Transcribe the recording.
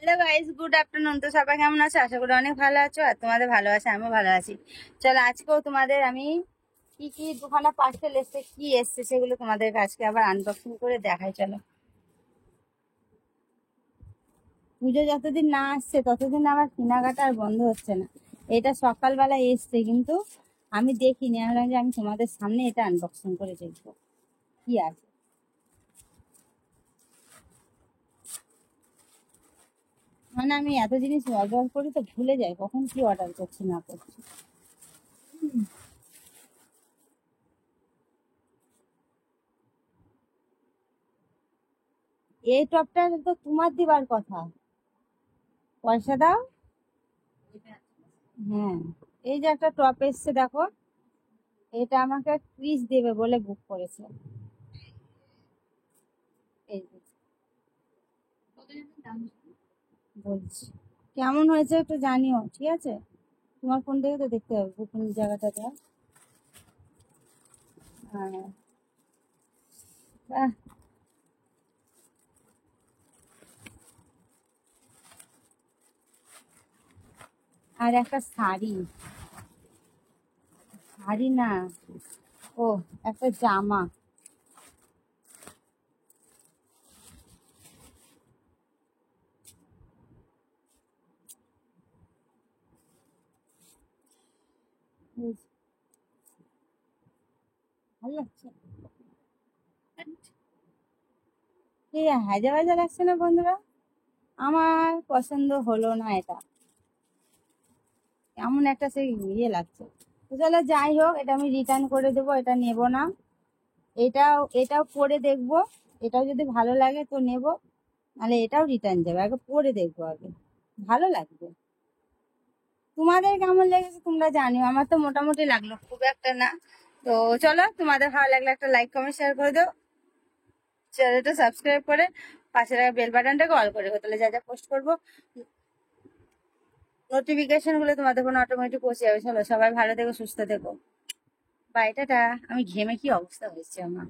Hello guys, good afternoon. তো সবাই কেমন আছো? আশা করি অনেক ভালো আছো, আর তোমাদের ভালো আছে, আমিও ভালো আছি। চলো আজকেও তোমাদের আমি কি কি দুখানা পার্সেল এসছে, কি এসছে সেগুলো তোমাদের আজকে আবার আনবক্সিং করে দেখাই। চলো, পুজো যতদিন না আসছে ততদিন আমার কেনাকাটা আর বন্ধ হচ্ছে না। এটা সকালবেলা এসছে কিন্তু আমি দেখিনি, আমি ভাবলাম যে আমি তোমাদের সামনে এটা আনবক্সিং করে দেখবো কি আছে। মানে আমি এত জিনিস অর্ডার করি তো ভুলে যাই কখন কি অর্ডার করছি না করছি। এই টপটা তো তোমার দিবার কথা, পয়সা দাও। হ্যাঁ, এই যে একটা টপ এসছে দেখো, এটা আমাকে ক্রিস দেবে বলে বুক করেছে। এই যে বলছি কেমন হয়েছে একটু জানিও, ঠিক আছে? তোমার ফোন থেকে তো দেখতে হবে বুকিং জায়গাটা দেওয়া। হ্যাঁ, বাহ, আর একটা শাড়ি, শাড়ি না, ও একটা জামা। বেশ ভালো লাগছে। এই হায়দ্রাবাদে লাগছে না বন্ধুরা? আমার পছন্দ হলো না এটা, এমন একটা সেই ইয়ে লাগছে। তো চলো যাই হোক, এটা আমি রিটার্ন করে দেবো, এটা নেব না। এটাও এটাও পরে দেখবো, এটাও যদি ভালো লাগে তো নেব, নাহলে এটাও রিটার্ন যাবে। আগে পরে দেখবো, আগে ভালো লাগবে। তোমাদের কেমন লেগেছে তোমরা জানিও, আমার তো মোটামুটি লাগলো, খুব একটা না। তো চলো, তোমাদের ভালো লাগলে একটা লাইক কমেন্ট শেয়ার করে দাও, চ্যানেলটা সাবস্ক্রাইব করে পাশে থাকা বেল বাটনটাকে অল করে দেবো, তাহলে যা যা পোস্ট করবো নোটিফিকেশন গুলো তোমাদের ফোনে অটোমেটিক পৌঁছে যাবে। চলো সবাই ভালো থেকো, সুস্থ থেকো, বাই, টাটা। আমি ঘেমে কি অবস্থা হয়েছে আমার।